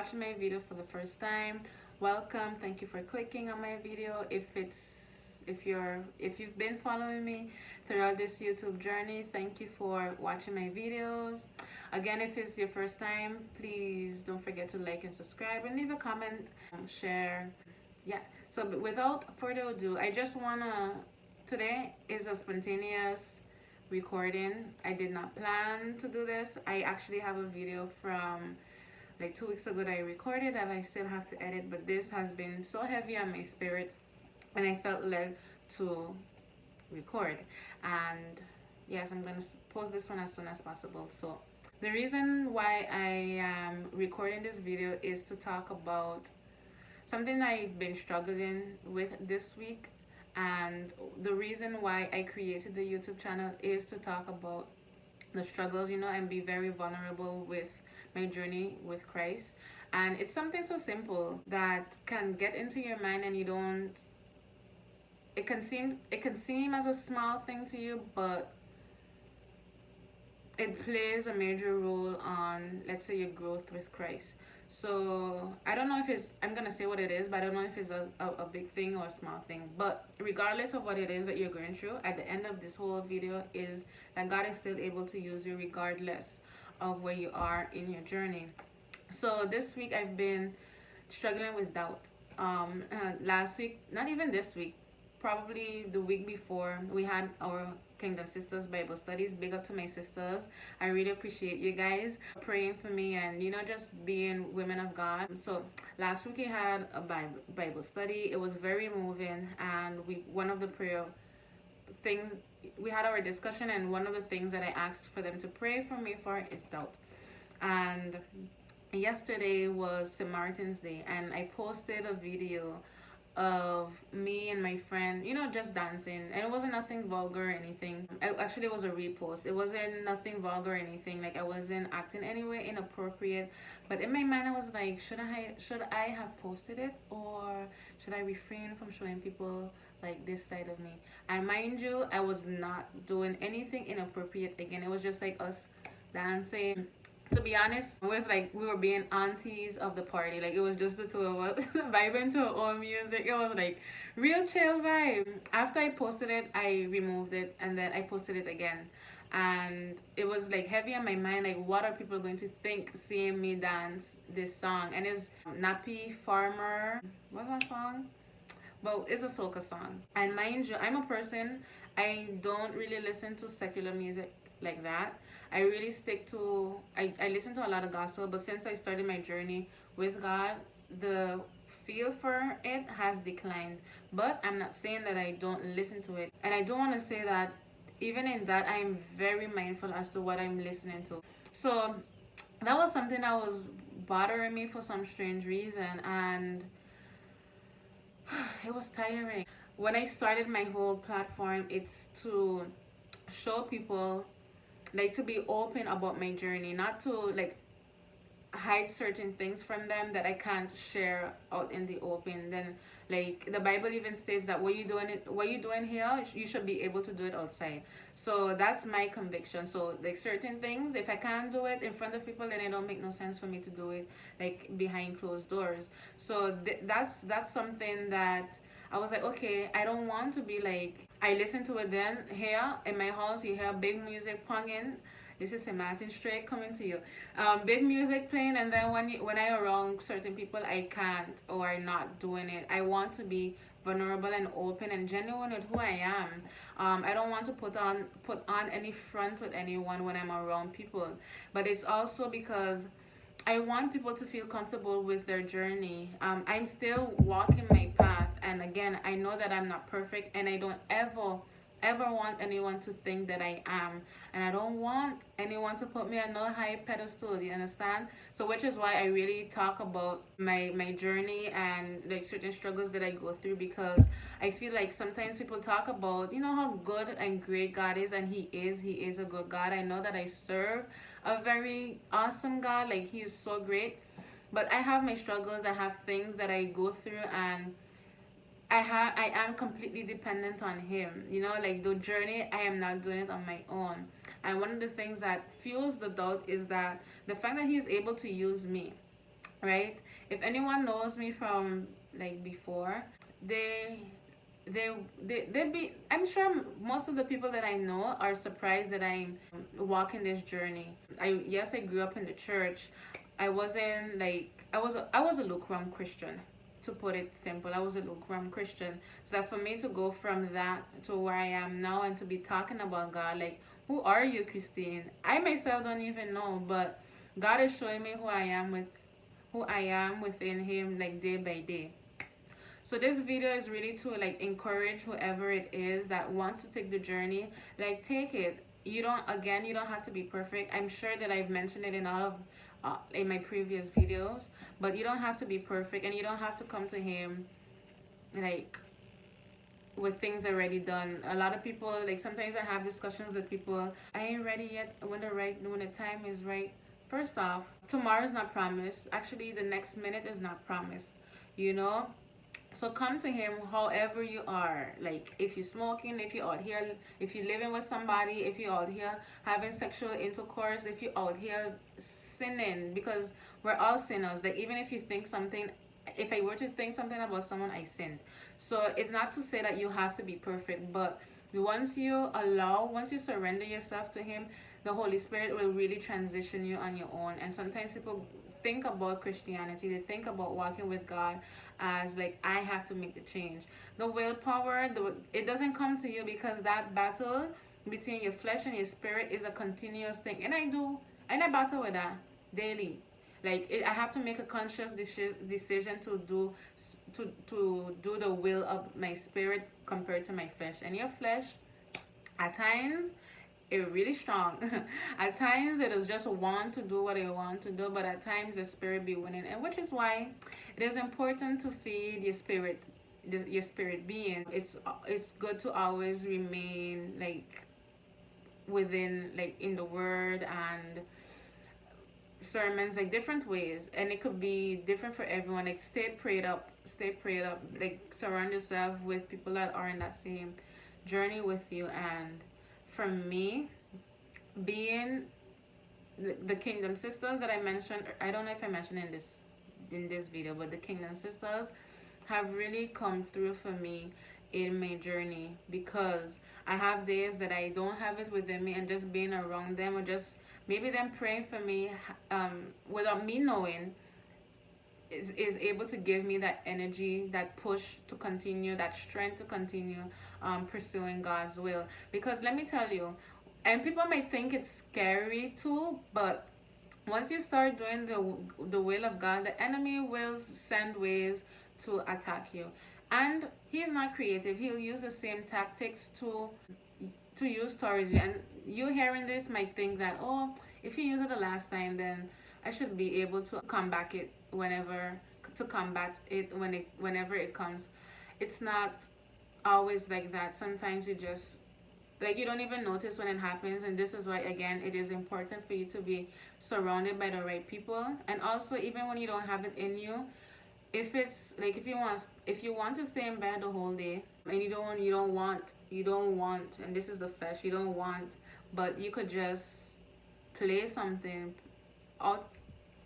watching my video for the first time, welcome. Thank you for clicking on my video. If you've been following me throughout this YouTube journey, thank you for watching my videos. Again, if it's your first time, please don't forget to like and subscribe and leave a comment, share. Yeah. So without further ado, I just wanna today is a spontaneous recording. I did not plan to do this. I actually have a video from like 2 weeks ago that I recorded that I still have to edit, but this has been so heavy on my spirit and I felt led to record. And yes, I'm gonna post this one as soon as possible. So the reason why I am recording this video is to talk about something I've been struggling with this week. And the reason why I created the YouTube channel is to talk about the struggles, and be very vulnerable with my journey with Christ. And it's something so simple that can get into your mind and you don't, it can seem as a small thing to you, but it plays a major role on, let's say, your growth with Christ. So I don't know if it's, I'm gonna say what it is, but I don't know if it's a big thing or a small thing. But regardless of what it is that you're going through, at the end of this whole video is that God is still able to use you regardless of where you are in your journey. So this week I've been struggling with doubt. Last week, not even this week, probably the week before, we had our Kingdom Sisters Bible studies. Big up to my sisters. I really appreciate you guys praying for me and just being women of God. So last week we had a Bible study. It was very moving, and one of the prayer things, we had our discussion, and one of the things that I asked for them to pray for me for is doubt. And yesterday was St. Martin's Day, and I posted a video of me and my friend, just dancing, and it wasn't nothing vulgar or anything. Actually, it was a repost. It wasn't nothing vulgar or anything. Like, I wasn't acting anyway inappropriate, but in my mind I was like, should I have posted it, or should I refrain from showing people like this side of me? And mind you, I was not doing anything inappropriate. Again, it was just like us dancing. To be honest, it was like we were being aunties of the party. Like, it was just the two of us vibing to our own music. It was like real chill vibe. After I posted it, I removed it, and then I posted it again. And it was like heavy on my mind, like, what are people going to think seeing me dance this song? And it's Nappy Farmer. What's that song? Well, it's a soca song. And mind you, I'm a person, I don't really listen to secular music like that. I really stick to, I listen to a lot of gospel, but since I started my journey with God, the feel for it has declined. But I'm not saying that I don't listen to it. And I do want to say that even in that, I'm very mindful as to what I'm listening to. So that was something that was bothering me for some strange reason, and it was tiring. When I started my whole platform, it's to show people, like, to be open about my journey, not to like hide certain things from them that I can't share out in the open. Then, like, the Bible even states that what you doing here, you should be able to do it outside. So that's my conviction. So, like, certain things, if I can't do it in front of people, then it don't make no sense for me to do it like behind closed doors. So that's something that I was like, okay, I don't want to be like, I listen to it. Then here in my house, you hear big music ponging. This is St. Martin straight coming to you. Big music playing, and then when I around certain people, I can't, or I'm not doing it. I want to be vulnerable and open and genuine with who I am. I don't want to put on any front with anyone when I'm around people. But it's also because I want people to feel comfortable with their journey. I'm still walking my path, and again, I know that I'm not perfect, and I don't ever want anyone to think that I am, and I don't want anyone to put me on no high pedestal. You understand? So, which is why I really talk about my journey and like certain struggles that I go through, because I feel like sometimes people talk about how good and great God is, and He is a good God. I know that I serve a very awesome God. Like, He is so great, but I have my struggles. I have things that I go through, and I am completely dependent on Him. Like, the journey, I am not doing it on my own. And one of the things that fuels the doubt is that the fact that He's able to use me. right? If anyone knows me from like before, they they be, I'm sure most of the people that I know are surprised that I'm walking this journey. I grew up in the church. I wasn't like I was a lukewarm Christian, to put it simple. I was a lukewarm Christian. So that for me to go from that to where I am now and to be talking about God, like, who are you, Christine? I myself don't even know, but God is showing me who I am within Him, like day by day. So this video is really to like encourage whoever it is that wants to take the journey, like take it. You don't have to be perfect. I'm sure that I've mentioned it in all of in my previous videos, but you don't have to be perfect, and you don't have to come to Him like with things already done. A lot of people, like, sometimes I have discussions with people, I ain't ready yet. When the time is right. First off, tomorrow is not promised. Actually, the next minute is not promised, you know. So come to Him however you are. Like, if you're smoking, if you're out here, if you're living with somebody, if you're out here having sexual intercourse, if you're out here sinning, because we're all sinners. Like, even if you think something, if I were to think something about someone, I sinned. So it's not to say that you have to be perfect, but once you surrender yourself to Him, the Holy Spirit will really transition you on your own. And sometimes people think about Christianity, they think about walking with God as like, I have to make the change. The willpower, it doesn't come to you, because that battle between your flesh and your spirit is a continuous thing. And I battle with that daily. Like, I have to make a conscious decision to do the will of my spirit compared to my flesh. And your flesh, at times, it's really strong. At times it is just want to do what I want to do, but at times the spirit be winning, and which is why it is important to feed your spirit, your spirit being. It's good to always remain like within, like, in the word and sermons, like different ways, and it could be different for everyone. Like, stay prayed up, like surround yourself with people that are in that same journey with you. And for me, being the Kingdom Sisters that I mentioned, I don't know if I mentioned in this video, but the Kingdom Sisters have really come through for me in my journey, because I have days that I don't have it within me, and just being around them, or just maybe them praying for me without me knowing, is able to give me that energy, that push to continue, that strength to continue pursuing God's will. Because let me tell you, and people might think it's scary too, but once you start doing the will of God, the enemy will send ways to attack you. And he's not creative. He'll use the same tactics to use towards you. And you hearing this might think that, oh, if you use it the last time, then I should be able to combat it whenever it comes. It's not always like that. Sometimes you just, like, you don't even notice when it happens. And this is why, again, it is important for you to be surrounded by the right people. And also, even when you don't have it in you, if it's like, if you want to stay in bed the whole day, and you don't want, and this is the flesh, you don't want, but you could just play something out,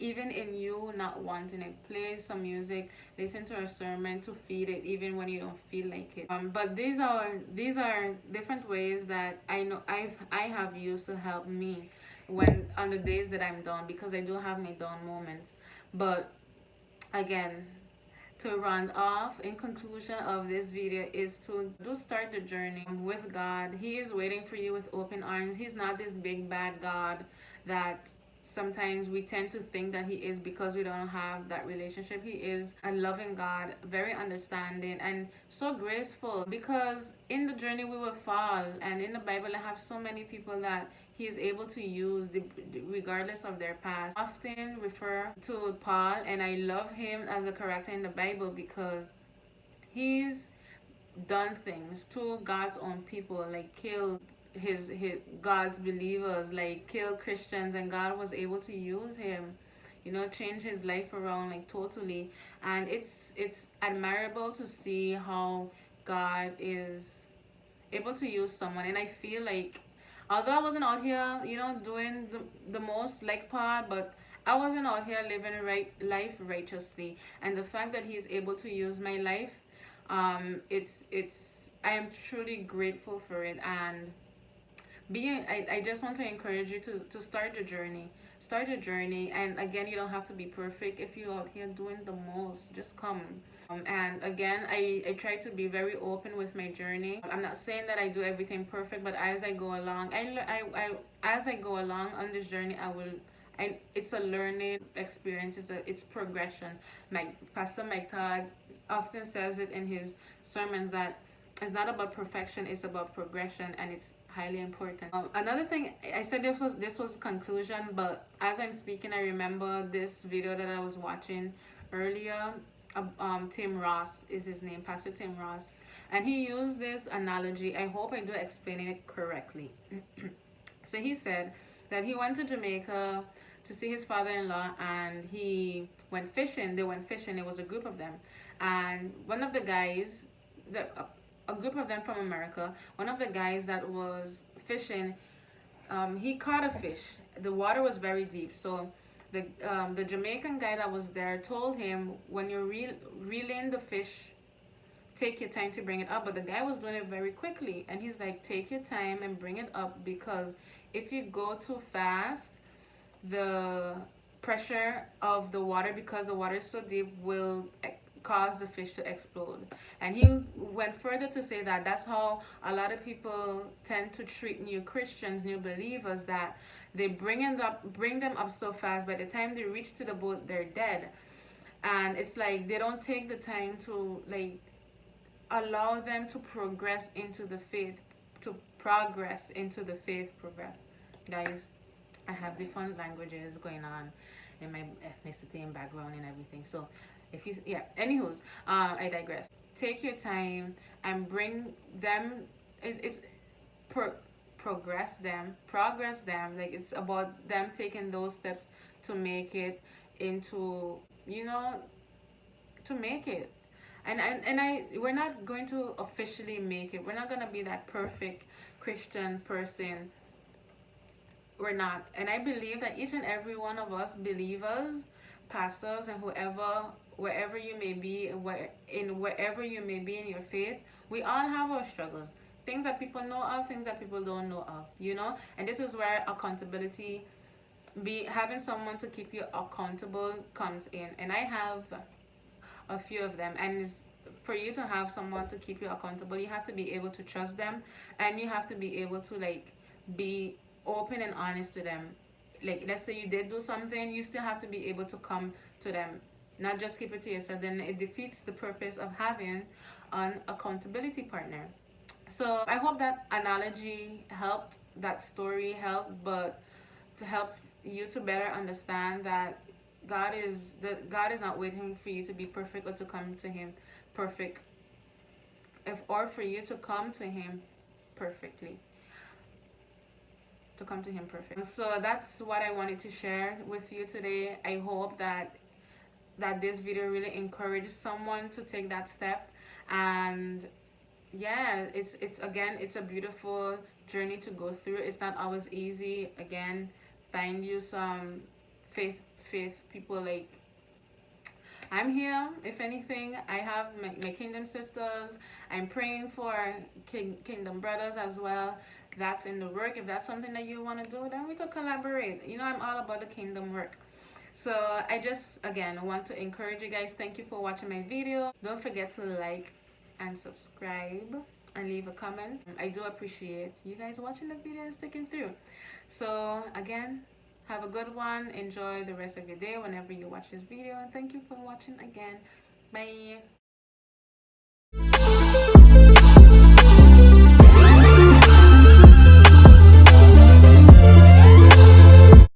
even in you not wanting it. Play some music, listen to a sermon to feed it, even when you don't feel like it. But these are different ways that I know I have used to help me when on the days that I'm down, because I do have my down moments. But again, to round off, in conclusion of this video, is to do start the journey with God. He is waiting for you with open arms. He's not this big bad God that sometimes we tend to think that He is, because we don't have that relationship. He is a loving God, very understanding, and so graceful, because in the journey we will fall. And in the Bible, I have so many people that He is able to use regardless of their past. I often refer to Paul, and I love him as a character in the Bible, because he's done things to God's own people, like kill his God's believers, like kill Christians, and God was able to use him, change his life around, like, totally. And it's admirable to see how God is able to use someone. And I feel like, although I wasn't out here, doing the most like Paul, but I wasn't out here living life righteously, and the fact that he's able to use my life, it's I am truly grateful for it. And I just want to encourage you to start the journey. Start the journey. And again, you don't have to be perfect. If you're out here doing the most, just come. And again, I try to be very open with my journey. I'm not saying that I do everything perfect, but as I go along, as I go along on this journey, it's a learning experience. It's progression. Pastor Mike Todd often says it in his sermons that it's not about perfection, it's about progression, and it's highly important. Another thing, I said this was conclusion, but as I'm speaking, I remember this video that I was watching earlier. Tim Ross is his name, Pastor Tim Ross, and he used this analogy. I hope I do explaining it correctly. So he said that he went to Jamaica to see his father-in-law, and he went fishing. They went fishing. It was a group of them, and one of the guys, a group of them from America, one of the guys that was fishing, he caught a fish. The water was very deep, so the Jamaican guy that was there told him, when you're reeling the fish, take your time to bring it up. But the guy was doing it very quickly, and he's like, take your time and bring it up, because if you go too fast, the pressure of the water, because the water is so deep, will cause the fish to explode. And he went further to say that that's how a lot of people tend to treat new Christians, new believers, that they bring them up so fast, by the time they reach to the boat, they're dead. And it's like they don't take the time to like allow them to progress into the faith, progress. Guys, I have different languages going on in my ethnicity and background and everything. So if you, yeah, anywho's, I digress. Take your time and bring them, progress them. Like, it's about them taking those steps to make it into, to make it. And we're not going to officially make it. We're not going to be that perfect Christian person. We're not. And I believe that each and every one of us believers, pastors, and wherever you may be, wherever you may be in your faith, we all have our struggles. Things that people know of, things that people don't know of, And this is where accountability, having someone to keep you accountable, comes in. And I have a few of them. And for you to have someone to keep you accountable, you have to be able to trust them, and you have to be able to be open and honest to them. Like, let's say you did do something, you still have to be able to come to them, not just keep it to yourself. Then it defeats the purpose of having an accountability partner. So I hope that analogy helped, that story helped, but to help you to better understand that God is not waiting for you to be perfect or to come to him perfect, or for you to come to him perfectly. So that's what I wanted to share with you today. I hope that this video really encouraged someone to take that step. And yeah, it's a beautiful journey to go through. It's not always easy. Again, find you some faith people. Like, I'm here. If anything, I have my Kingdom sisters. I'm praying for Kingdom brothers as well. That's in the work. If that's something that you want to do, then we could collaborate. I'm all about the kingdom work. So I just, again, want to encourage you guys. Thank you for watching my video. Don't forget to like and subscribe and leave a comment. I do appreciate you guys watching the video and sticking through. So again, have a good one. Enjoy the rest of your day whenever you watch this video. And thank you for watching again. Bye.